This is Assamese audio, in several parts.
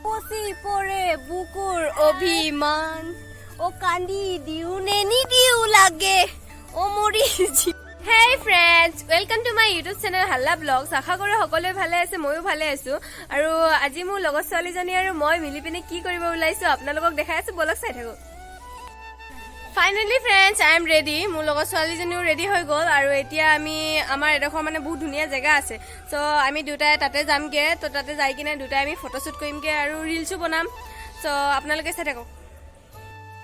উপচি পৰে বুকুৰ অভিমান ও কান্দি দিও নেনি দিও লাগে ও মৰি Hey friends, welcome to my YouTube channel Halla Vlogs. আশা কৰো সকলোৱে ভালে আছে, ময়ো ভালে আছো। আৰু আজি মোৰ লগৰ ছোৱালীজনী আৰু মই মিলি পিনে কি কৰিব ওলাইছো আপোনালোকক দেখাই আছো, বলক চাই থাকো। Finally friends, I am ready. মোৰ লগৰ ছোৱালীজনীও ৰেডি হৈ গ'ল আৰু এতিয়া আমি আমাৰ এডোখৰ মানে বহুত ধুনীয়া জেগা আছে। সো আমি দুটাই তাতে যামগে, তো তাতে যাই কিনে দুটাই আমি ফটোশুট কৰিমগে আৰু ৰিলছো বনাম। সো আপোনালোকে চাই থাকক।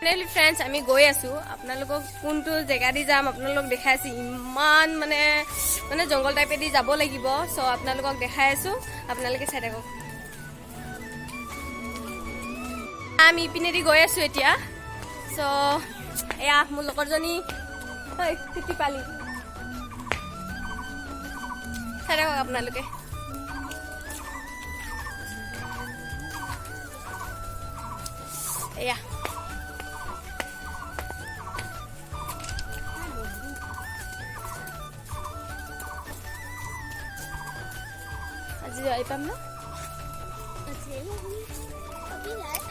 Finally friends, আমি গৈ আছো। আপোনালোকক কোনটো জেগা দি যাম আপোনালোকক দেখাই আছো। ইমান মানে জংগল টাইপে দি যাব লাগিব। সো আপোনালোকক দেখাই আছো, আপোনালোকে চাই থাকক। আমি ইপিনে দি গৈ আছো এতিয়া। সো এয়া মোৰ লগৰজনী কিটি পালি চাই থাকক আপোনালোকে। এয়া আজি যাই পাম না?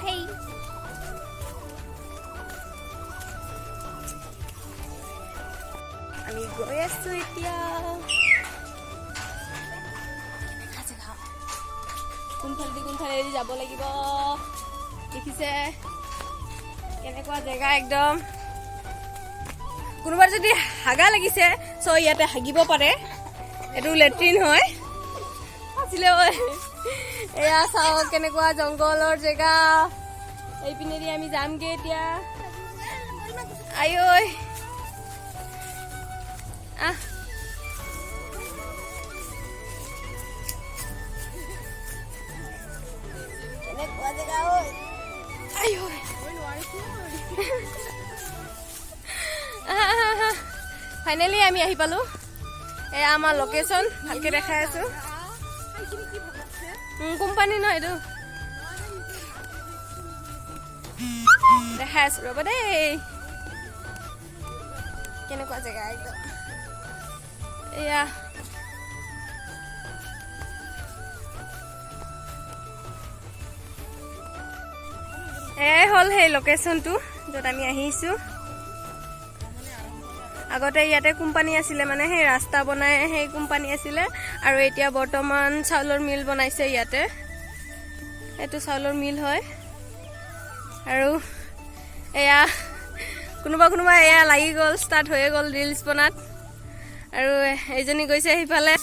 হেই আমি গৈ আছো এতিয়া। কোনফালেদি যাব লাগিব দেখিছে কেনেকুৱা জেগা একদম। কোনোবাৰ যদি হাগা লাগিছে চ ইয়াতে হাগিব পাৰে, এইটো লেট্ৰিন হয়। এয়া চাওক কেনেকুৱা জংগলৰ জেগা। এইপিনেদি আমি যামগে এতিয়া। আই ঐ আহ কেনেকুৱা জেগা ঐ। আই ঐ ফাইনেলি আমি আহি পালো। এয়া আমাৰ লোকেশ্যন ভালকে দেখাই আছো। কোম্পানী নহয় এইটো, দেখাই আছো ৰ'ব দেই কেনেকুৱা জেগা একদম। এয়া এয়াই হ'ল সেই লোকেশ্যনটো য'ত আমি আহিছো। আগতে ইয়াতে কোম্পানী আছিলে, মানে সেই ৰাস্তা বনাই সেই কোম্পানী আছিলে। আৰু এতিয়া বৰ্তমান চাউলৰ মিল বনাইছে ইয়াতে। এইটো চাউলৰ মিল হয়। আৰু এয়া কোনোবা এয়া লাগি গ'ল, ষ্টাৰ্ট হৈয়ে গ'ল ৰিলছ বনাত। আৰু এইজনী গৈছে সেইফালে।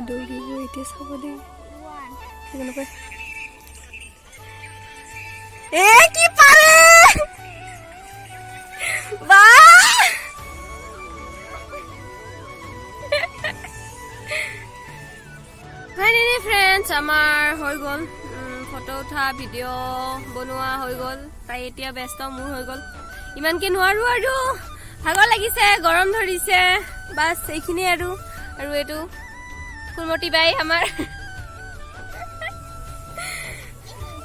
দৌৰিব এতিয়া চাব দেই কি পাৰে বা ফাইনেলি ফ্ৰেণ্ডছ আমাৰ হৈ গ'ল ফটো উঠা, ভিডিঅ' বনোৱা হৈ গ'ল। তাই এতিয়া ব্যস্ত, মোৰ হৈ গ'ল। ইমানকে নোৱাৰো আৰু ভাগৰ লাগিছে, গৰম ধৰিছে, বাছ এইখিনি আৰু এইটো ফুলমতি বাই আমাৰ।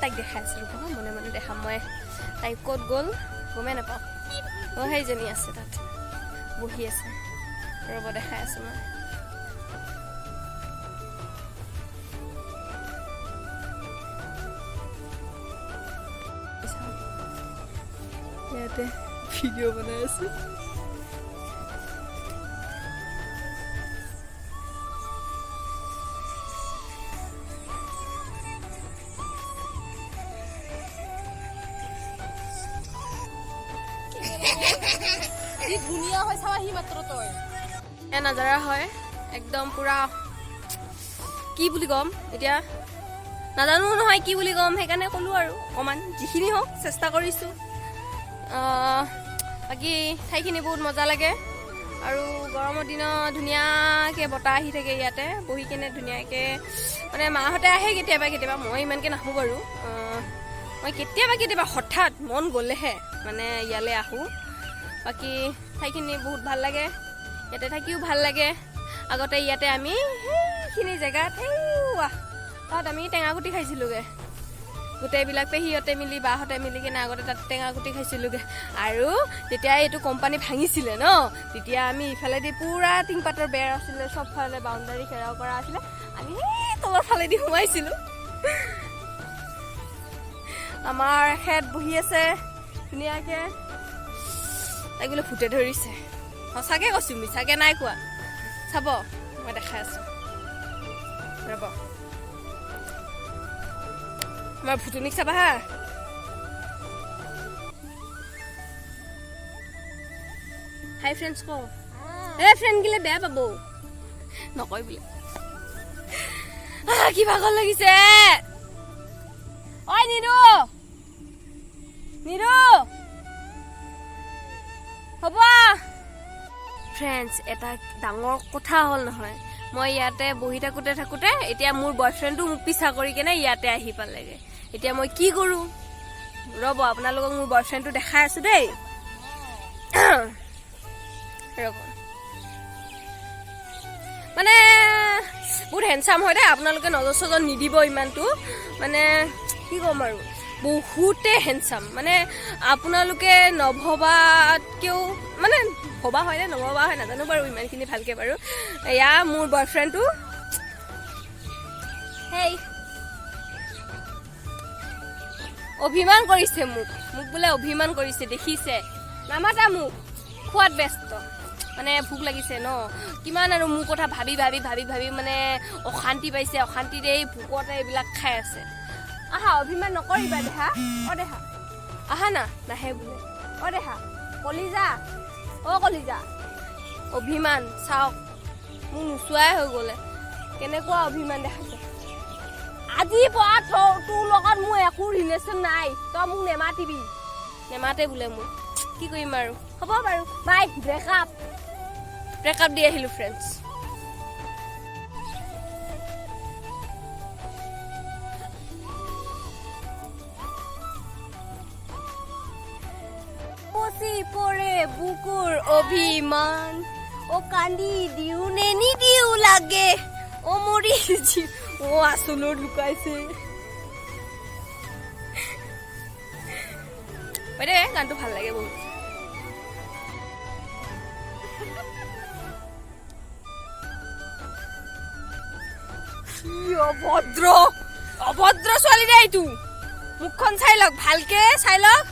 তাইক দেখাই আছো ৰ'ব, মনে মনে দেখাম মই। তাই ক'ত গ'ল গমেই নাপাওঁ। সেইজনী আছে তাত বহি আছে, ৰ'ব দেখাই আছো মই। ইয়াতে ভিডিঅ' বনাই আছো। ধুনীয়া হয় চাহি মাত্ৰ তই এ নাজাৰা হয় একদম পুৰা। কি বুলি ক'ম এতিয়া নাজানো নহয় কি বুলি ক'ম, সেইকাৰণে ক'লো আৰু অকণমান যিখিনি হওক চেষ্টা কৰিছোঁ। বাকী ঠাইখিনি বহুত মজা লাগে আৰু গৰমৰ দিনত ধুনীয়াকৈ বতাহ আহি থাকে ইয়াতে বহি কিনে ধুনীয়াকৈ। মানে মাহঁতে আহে কেতিয়াবা, মই ইমানকৈ নাহোঁ বাৰু। মই কেতিয়াবা হঠাৎ মন গ'লেহে মানে ইয়ালৈ আহোঁ। বাকী ঠাইখিনি বহুত ভাল লাগে, ইয়াতে থাকিও ভাল লাগে। আগতে ইয়াতে আমি সেইখিনি জেগাত তাত আমি টেঙাগুটি খাইছিলোঁগৈ, গোটেইবিলাক পেহীহঁতে মিলি বাহঁতে মিলি কিনে আগতে তাত টেঙা কুটি খাইছিলোঁগৈ। আৰু যেতিয়া এইটো কোম্পানী ভাঙিছিলে ন, তেতিয়া আমি ইফালেদি পূৰা টিংপাতৰ বেৰ আছিলে, চবফালে বাউণ্ডাৰী ঘেৰাও কৰা আছিলে, আমি সেই তলৰ ফালেদি সোমাইছিলোঁ। আমাৰ এখেত বহি আছে ধুনীয়াকৈ, তাইক বোলে ভূতে ধৰিছে। সঁচাকৈ কৈছোঁ, মিছাকৈ নাই কোৱা। চাব মই দেখাই আছোঁ, ৰ'ব আমাৰ ভুতুনিক চাবা হা। হাই ফ্ৰেণ্ডছ কওঁ, ফ্ৰেণ্ড গিলে বেয়া পাব, নকয় বোলে। কি ভাগৰ লাগিছে। ঐ নিৰু নিৰু, হ'ব ফ্ৰেণ্ডছ। এটা ডাঙৰ কথা হ'ল নহয়, মই ইয়াতে বহি থাকোঁতে এতিয়া মোৰ বয়ফ্ৰেণ্ডটো মোক পিছা কৰি কেনে ইয়াতে আহি পালেগৈ। এতিয়া মই কি কৰোঁ, ৰ'ব আপোনালোকক মোৰ বয়ফ্ৰেণ্ডটো দেখাই আছোঁ দেই। ৰ'ব, মানে বহুত হেণ্ডচাম হয় দেই, আপোনালোকে নজৰ চজৰ নিদিব ইমানটো, মানে কি ক'ম আৰু বহুতে হেণ্ডচাম, মানে আপোনালোকে নভবাতকৈও, মানে ভবা হয় নে নভবা হয় নাজানো বাৰু ইমানখিনি ভালকৈ বাৰু। এয়া মোৰ বয়ফ্ৰেণ্ডটো, হেই অভিমান কৰিছে মোক বোলে অভিমান কৰিছে, দেখিছে নামাতা মোক, খোৱাত ব্যস্ত, মানে ভোক লাগিছে ন, কিমান আৰু মোৰ কথা ভাবি মানে অশান্তি পাইছে, অশান্তিৰে এই ভোকতে এইবিলাক খাই আছে। আহা, অভিমান নকৰিবা দেহা, দেহা আহা না, নাহে বোলে, দেহা কলিজা, কলিজা, অভিমান চাওক, মোক নোচোৱাই হৈ গ'লে, কেনেকুৱা অভিমান দেখাইছে। আজি পৰা তোৰ লগত মোৰ একো ৰিলেশ্যন নাই, তই মোক নেমাতিবি, নেমাতে বোলে মোক, কি কৰিম আৰু, হ'ব বাৰু বাই, ব্ৰেকআপ দি আহিলোঁ ফ্ৰেণ্ডছ। পৰে বুকুৰ অভিমান, কান্দি দিও নে নিদিও লাগে, মৰি আচলো ঢুকাইছে। বাইদেউ গানটো ভাল লাগে বহুত। অভদ্ৰ ছোৱালী দে এইটো, মুখখন চাই লওক, ভালকে চাই লওক।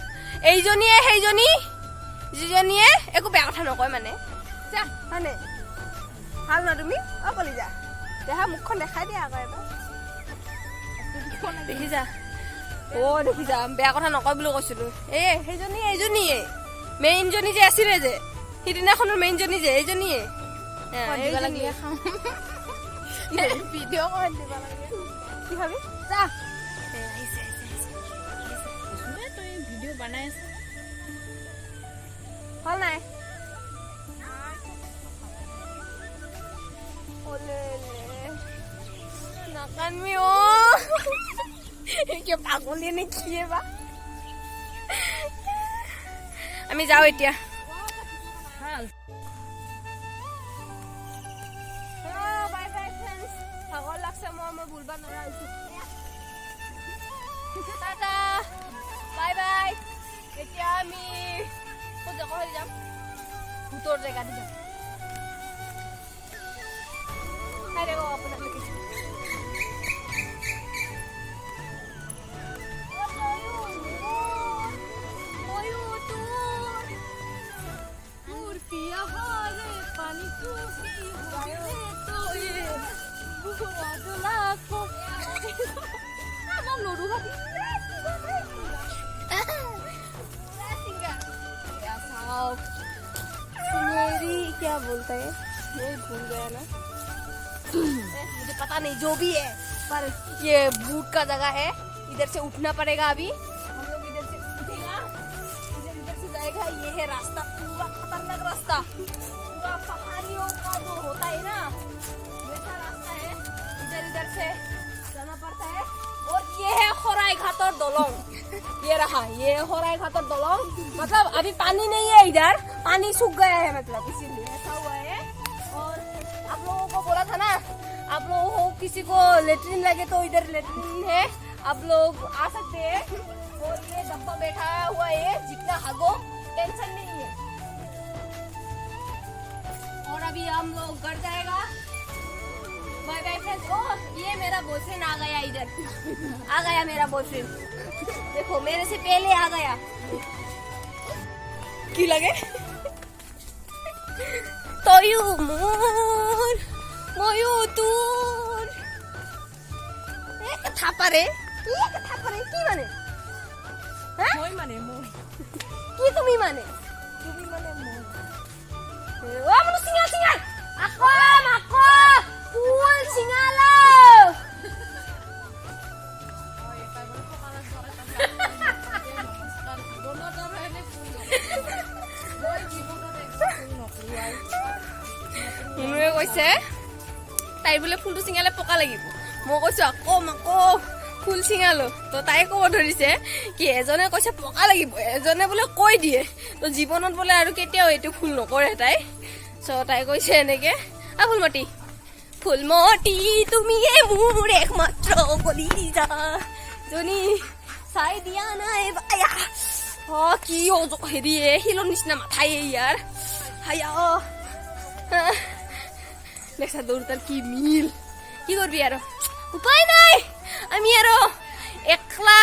এইজনীয়ে সেইজনী, যিজনীয়ে একো বেয়া কথা নকয়, মানে হয়নে ভাল ন তুমি, কলিজা দেহা মুখখন দেখাই দিয়া আকৌ এবাৰ, দেখিছা দেখিছা, বেয়া কথা নকয় বুলি কৈছিলো। এইজনীয়ে মেইনজনী যে আছিলে যে সিদিনাখনৰ মেইনজনী যে এইজনীয়ে ভিডিঅ' কৰি দিব লাগে, কি ভাবি যা তই ভিডিঅ' বনাই আছ, ভাল নাই নাকানমি, পাগলী নে কি বা। আমি যাওঁ এতিয়া, ভাগৰ লাগছে, মই বুলবা নোৱাৰা হৈছো। Tata, bye bye. এতিয়া আমি ক'ত যাম, ভূতৰ জেগাত যাম। খাই দেখ আপোনালোকে, क्या बोलता है ये भूल गया ना, मुझे पता नहीं, जो भी है, पर ये भूत का जगह है, इधर से उठना पड़ेगा। अभी हम लोग इधर से उठेगा, इधर से जाएगा, ये है रास्ता, पूरा खतरनाक रास्ता, पूरा पहाड़ियों का जो होता है ना वैसा रास्ता है, इधर से जाना पड़ता है। और ये है खोराई घाटर दलोंग, ये रहा, ये खोराई घाटर दलोंग, मतलब अभी पानी नहीं है इधर, पानी सूख गया है, मतलब इसीलिए ऐसा हुआ है। और आप लोगों को बोला था ना, आप लोगों को किसी को लेटरिन लगे तो इधर लेटरिन है, आप लोग आ सकते हैं और ये डब्बा बैठा हुआ है जितना हगो टेंशन नहीं है और अभी हम लोग घर जाएगा बाय बाय फ्रेंड्स ओ ये मेरा बॉयफ्रेंड आ गया इधर आ गया मेरा बॉयफ्रेंड देखो मेरे से पहले आ गया की लगे तयु मोर मयू तुर एक थापारे কি মানে হ্যাঁ মই মানে মই কি তুমি মানে মই ও মনু সিঙ্গা সিঙ্গা আকো ফুল সিঙ্গালো মুনুয়ে কৈছে তাই বোলে ফুলটো সিঙ্গালে পকা লাগিব মই কৈছো আকৌ ফুল চিঙালো তো তাই ক'ব ধৰিছে কি এজনে কৈছে পকা লাগিব এজনে বোলে কৈ দিয়ে তো জীৱনত বোলে আৰু কেতিয়াও এইটো ফুল নকৰে তাই সো তাই কৈছে এনেকে ফুলমতি তুমি মোৰ একমাত্ৰ কলিজা জনি চাই দিয়া নাই বায়া কি হেৰি শিলৰ নিচিনা মাথাই ইয়াৰ হায়া দেখা দৌৰ কি মিল কি করবি আর উপায় নাই আমি আর একলা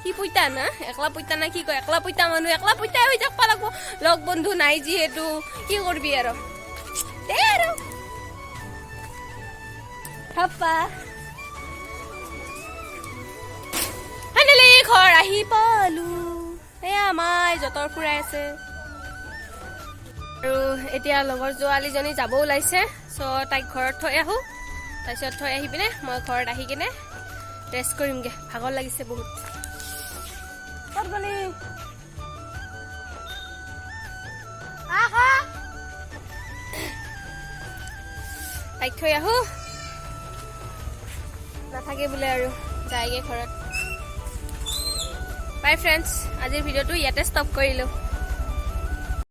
কি পইতা না কি কয় একলা পইতা মানুহ একলা পইতাই হৈ যাক লাগব লগ বন্ধু নাই যিহেতু কি করবি আর দে আর হাপ্পা হানেলে ঘৰ আহি পালো এয়া মাই যতৰ ফুৰাই আছে আৰু এতিয়া লগৰ জোৱালীজনী যাব ওলাইছে সো তাইক ঘৰত থৈ আহো তাৰপিছত থৈ আহি পিনে মই ঘৰত আহি কিনে ৰেষ্ট কৰিমগে ভাগৰ লাগিছে বহুত তাইক থৈ আহো নাথাকে বোলে আৰু যায়গে ঘৰত বাই ফ্ৰেণ্ডছ আজিৰ ভিডিঅ'টো ইয়াতে ষ্টপ কৰিলোঁ